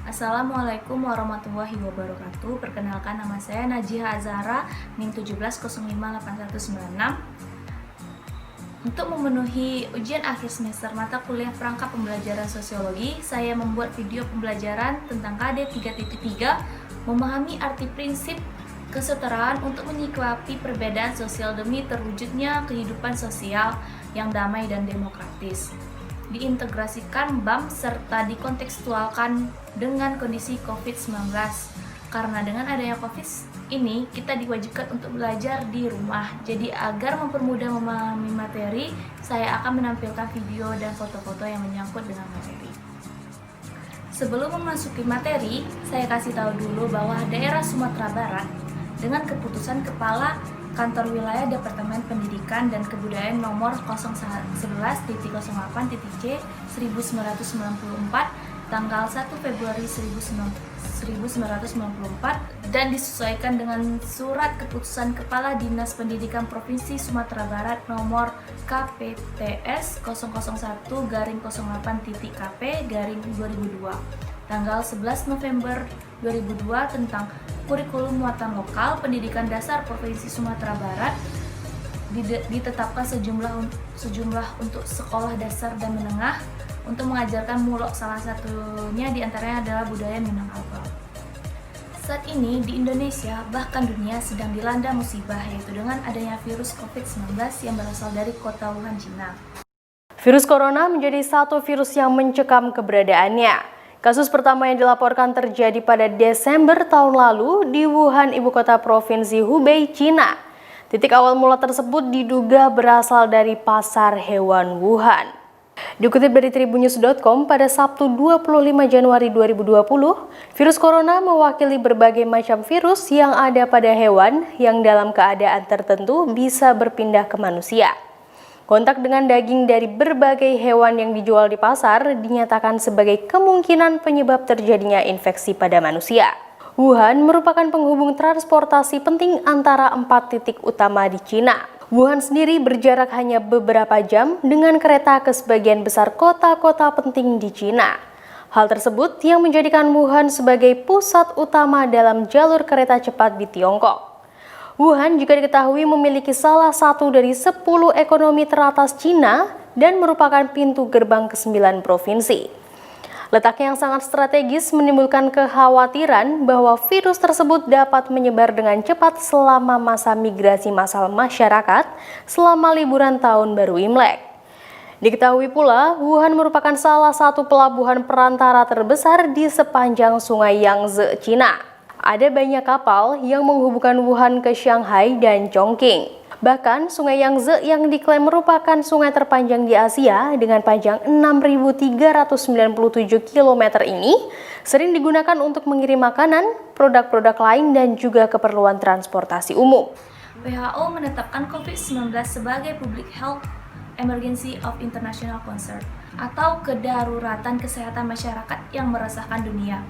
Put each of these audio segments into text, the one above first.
Assalamualaikum warahmatullahi wabarakatuh. Perkenalkan, nama saya Najiha Azhara, NIM 17058196. Untuk memenuhi ujian akhir semester mata kuliah perangkat pembelajaran sosiologi, saya membuat video pembelajaran tentang KD 3.3, memahami arti prinsip kesetaraan untuk menyikapi perbedaan sosial demi terwujudnya kehidupan sosial yang damai dan demokratis. Diintegrasikan BAM serta dikontekstualkan dengan kondisi COVID-19. Karena dengan adanya COVID ini, kita diwajibkan untuk belajar di rumah. Jadi agar mempermudah memahami materi, saya akan menampilkan video dan foto-foto yang menyangkut dengan materi. Sebelum memasuki materi, saya kasih tahu dulu bahwa daerah Sumatera Barat dengan keputusan Kepala Kantor Wilayah Departemen Pendidikan dan Kebudayaan nomor 011.08.C 1994 tanggal 1 Februari 1994 dan disesuaikan dengan Surat Keputusan Kepala Dinas Pendidikan Provinsi Sumatera Barat nomor KPTS 001-08.KP/2002 tanggal 11 November 2002 tentang kurikulum muatan lokal pendidikan dasar Provinsi Sumatera Barat. Ditetapkan sejumlah untuk sekolah dasar dan menengah untuk mengajarkan mulok, salah satunya diantaranya adalah budaya Minangkabau. Saat ini di Indonesia bahkan dunia sedang dilanda musibah, yaitu dengan adanya virus COVID-19 yang berasal dari kota Wuhan, Cina. Virus corona menjadi satu virus yang mencekam keberadaannya. Kasus pertama yang dilaporkan terjadi pada Desember tahun lalu di Wuhan, ibu kota provinsi Hubei, Cina. Titik awal mula tersebut diduga berasal dari pasar hewan Wuhan. Dikutip dari tribunnews.com, pada Sabtu 25 Januari 2020, virus corona mewakili berbagai macam virus yang ada pada hewan yang dalam keadaan tertentu bisa berpindah ke manusia. Kontak dengan daging dari berbagai hewan yang dijual di pasar dinyatakan sebagai kemungkinan penyebab terjadinya infeksi pada manusia. Wuhan merupakan penghubung transportasi penting antara 4 titik utama di Cina. Wuhan sendiri berjarak hanya beberapa jam dengan kereta ke sebagian besar kota-kota penting di Cina. Hal tersebut yang menjadikan Wuhan sebagai pusat utama dalam jalur kereta cepat di Tiongkok. Wuhan juga diketahui memiliki salah satu dari 10 ekonomi teratas Cina dan merupakan pintu gerbang ke-9 provinsi. Letaknya yang sangat strategis menimbulkan kekhawatiran bahwa virus tersebut dapat menyebar dengan cepat selama masa migrasi massal masyarakat selama liburan tahun baru Imlek. Diketahui pula, Wuhan merupakan salah satu pelabuhan perantara terbesar di sepanjang Sungai Yangtze, Cina. Ada banyak kapal yang menghubungkan Wuhan ke Shanghai dan Chongqing. Bahkan Sungai Yangtze yang diklaim merupakan sungai terpanjang di Asia dengan panjang 6.397 km ini sering digunakan untuk mengirim makanan, produk-produk lain dan juga keperluan transportasi umum. WHO menetapkan COVID-19 sebagai Public Health Emergency of International Concern atau kedaruratan kesehatan masyarakat yang meresahkan dunia.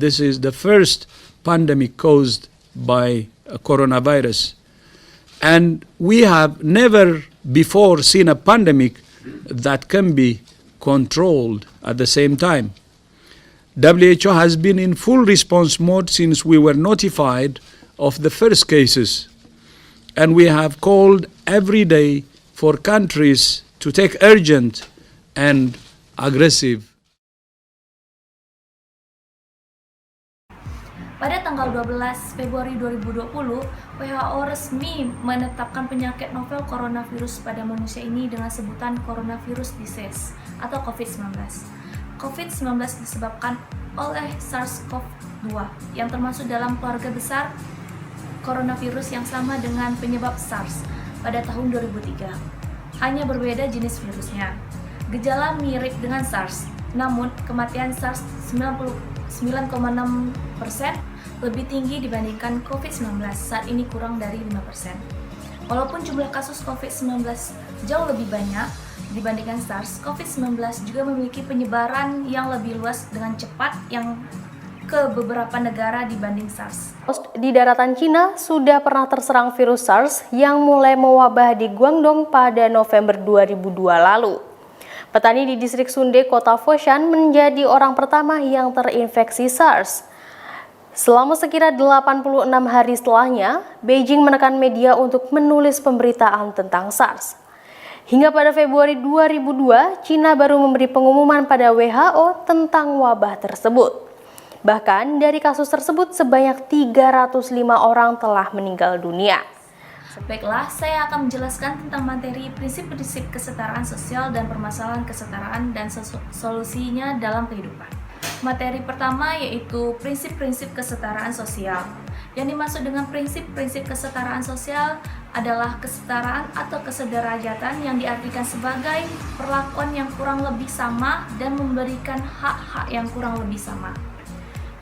This is the first pandemic caused by a coronavirus. And we have never before seen a pandemic that can be controlled at the same time. WHO has been in full response mode since we were notified of the first cases. And we have called every day for countries to take urgent and aggressive. Pada tanggal 12 Februari 2020, WHO resmi menetapkan penyakit novel coronavirus pada manusia ini dengan sebutan coronavirus disease atau COVID-19. COVID-19 disebabkan oleh SARS-CoV-2 yang termasuk dalam keluarga besar coronavirus yang sama dengan penyebab SARS pada tahun 2003. Hanya berbeda jenis virusnya. Gejala mirip dengan SARS, namun kematian SARS 99,6% lebih tinggi dibandingkan COVID-19, saat ini kurang dari 5%. Walaupun jumlah kasus COVID-19 jauh lebih banyak dibandingkan SARS, COVID-19 juga memiliki penyebaran yang lebih luas dengan cepat yang ke beberapa negara dibanding SARS. Di daratan Cina sudah pernah terserang virus SARS yang mulai mewabah di Guangdong pada November 2002 lalu. Petani di distrik Sunde, kota Foshan menjadi orang pertama yang terinfeksi SARS. Selama sekira 86 hari setelahnya, Beijing menekan media untuk menulis pemberitaan tentang SARS. Hingga pada Februari 2002, Cina baru memberi pengumuman pada WHO tentang wabah tersebut. Bahkan dari kasus tersebut sebanyak 305 orang telah meninggal dunia. Baiklah, saya akan menjelaskan tentang materi prinsip-prinsip kesetaraan sosial dan permasalahan kesetaraan dan solusinya dalam kehidupan. Materi pertama yaitu prinsip-prinsip kesetaraan sosial. Yang dimaksud dengan prinsip-prinsip kesetaraan sosial adalah kesetaraan atau kesederajatan yang diartikan sebagai perlakuan yang kurang lebih sama dan memberikan hak-hak yang kurang lebih sama.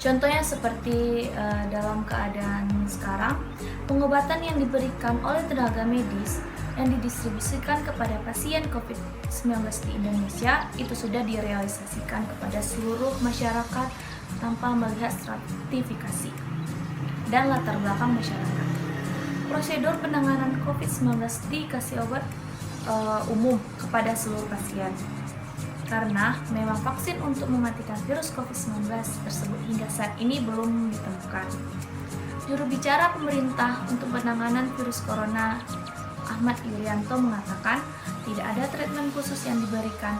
Contohnya seperti dalam keadaan sekarang, pengobatan yang diberikan oleh tenaga medis yang didistribusikan kepada pasien COVID-19 di Indonesia itu sudah direalisasikan kepada seluruh masyarakat tanpa melihat stratifikasi dan latar belakang masyarakat. Prosedur penanganan COVID-19 dikasih obat umum kepada seluruh pasien. Karena memang vaksin untuk mematikan virus COVID-19 tersebut hingga saat ini belum ditemukan. Juru bicara pemerintah untuk penanganan virus corona, Ahmad Yuryanto, mengatakan tidak ada treatment khusus yang diberikan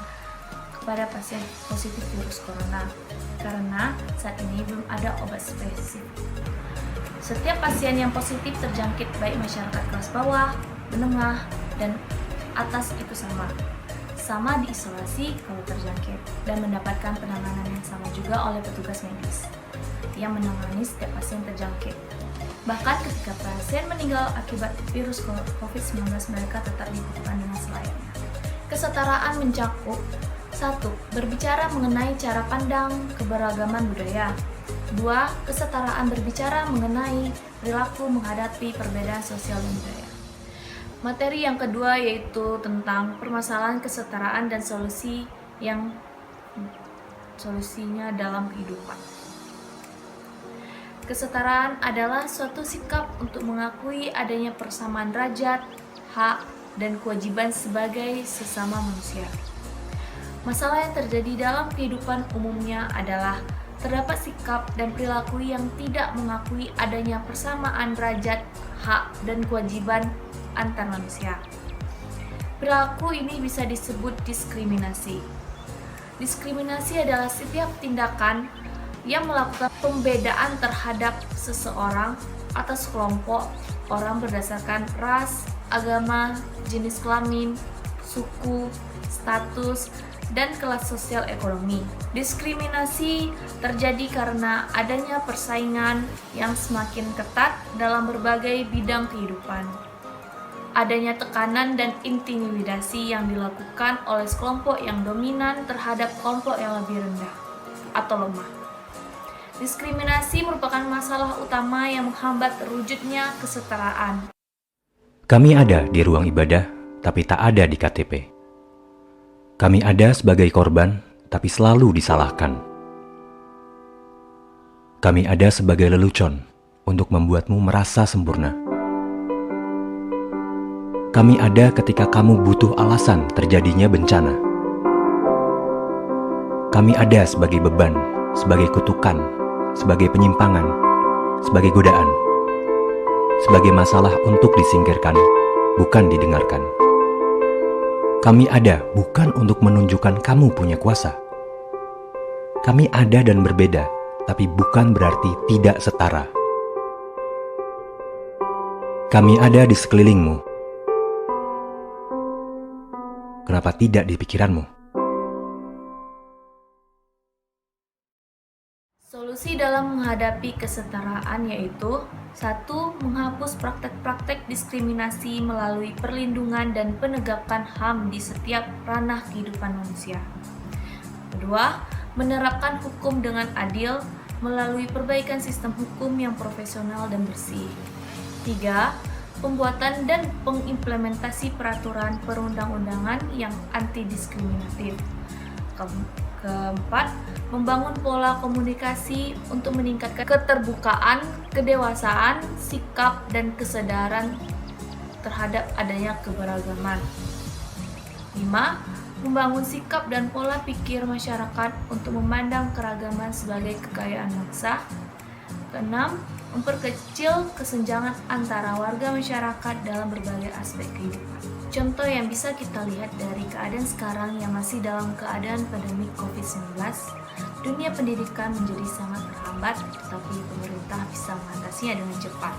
kepada pasien positif virus corona karena saat ini belum ada obat spesifik. Setiap pasien yang positif terjangkit baik masyarakat kelas bawah, menengah, dan atas itu sama diisolasi kalau terjangkit dan mendapatkan penanganan yang sama juga oleh petugas medis yang menangani setiap pasien terjangkit. Bahkan ketika pasien meninggal akibat virus COVID-19, mereka tetap dibutuhkan dengan selayaknya. Kesetaraan mencakup 1. Berbicara mengenai cara pandang keberagaman budaya. 2. Kesetaraan berbicara mengenai perilaku menghadapi perbedaan sosial dan budaya. Materi yang kedua yaitu tentang permasalahan kesetaraan dan solusinya dalam kehidupan. Kesetaraan adalah suatu sikap untuk mengakui adanya persamaan derajat, hak, dan kewajiban sebagai sesama manusia. Masalah yang terjadi dalam kehidupan umumnya adalah terdapat sikap dan perilaku yang tidak mengakui adanya persamaan derajat, hak, dan kewajiban antar manusia. Perilaku ini bisa disebut diskriminasi. Diskriminasi adalah setiap tindakan yang melakukan pembedaan terhadap seseorang atau sekelompok orang berdasarkan ras, agama, jenis kelamin, suku, status, dan kelas sosial ekonomi. Diskriminasi terjadi karena adanya persaingan yang semakin ketat dalam berbagai bidang kehidupan. Adanya tekanan dan intimidasi yang dilakukan oleh sekelompok yang dominan terhadap kelompok yang lebih rendah atau lemah. Diskriminasi merupakan masalah utama yang menghambat terwujudnya kesetaraan. Kami ada di ruang ibadah, tapi tak ada di KTP. Kami ada sebagai korban, tapi selalu disalahkan. Kami ada sebagai lelucon untuk membuatmu merasa sempurna. Kami ada ketika kamu butuh alasan terjadinya bencana. Kami ada sebagai beban, sebagai kutukan, sebagai penyimpangan, sebagai godaan, sebagai masalah untuk disingkirkan, bukan didengarkan. Kami ada bukan untuk menunjukkan kamu punya kuasa. Kami ada dan berbeda, tapi bukan berarti tidak setara. Kami ada di sekelilingmu. Kenapa tidak di pikiranmu? Solusi dalam menghadapi kesetaraan yaitu 1. Menghapus praktek-praktek diskriminasi melalui perlindungan dan penegakan HAM di setiap ranah kehidupan manusia. 2. Menerapkan hukum dengan adil melalui perbaikan sistem hukum yang profesional dan bersih. 3. Pembuatan dan pengimplementasi peraturan perundang-undangan yang anti-diskriminatif. Keempat, membangun pola komunikasi untuk meningkatkan keterbukaan, kedewasaan, sikap, dan kesadaran terhadap adanya keberagaman. 5. Membangun sikap dan pola pikir masyarakat untuk memandang keragaman sebagai kekayaan bangsa. 6. Memperkecil kesenjangan antara warga masyarakat dalam berbagai aspek kehidupan. Contoh yang bisa kita lihat dari keadaan sekarang yang masih dalam keadaan pandemi COVID-19, dunia pendidikan menjadi sangat terhambat, tetapi pemerintah bisa mengatasinya dengan cepat.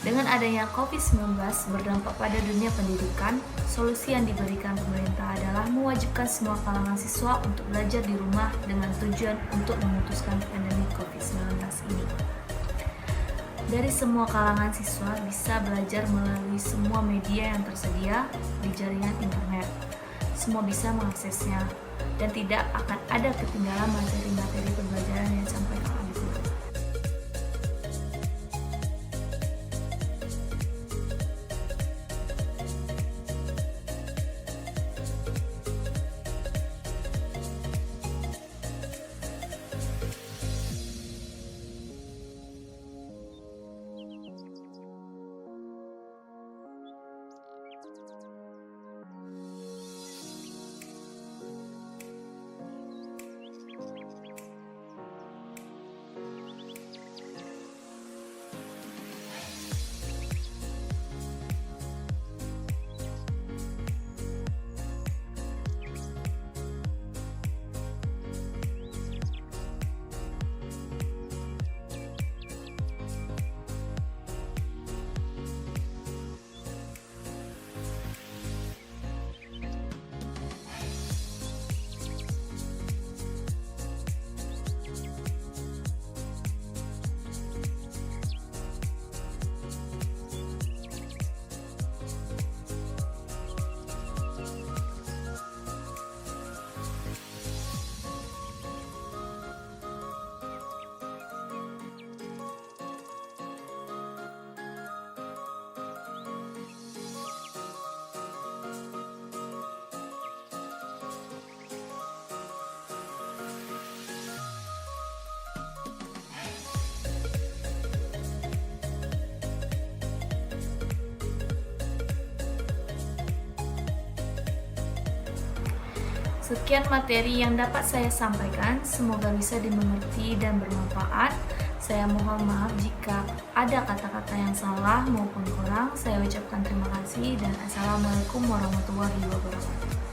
Dengan adanya COVID-19 berdampak pada dunia pendidikan, solusi yang diberikan pemerintah adalah mewajibkan semua kalangan siswa untuk belajar di rumah dengan tujuan untuk memutuskan pandemi COVID-19 ini. Dari semua kalangan siswa bisa belajar melalui semua media yang tersedia di jaringan internet. Semua bisa mengaksesnya dan tidak akan ada ketinggalan materi-materi pembelajaran yang disampaikan oleh guru. Sekian materi yang dapat saya sampaikan, semoga bisa dimengerti dan bermanfaat. Saya mohon maaf jika ada kata-kata yang salah maupun kurang. Saya ucapkan terima kasih dan Assalamualaikum warahmatullahi wabarakatuh.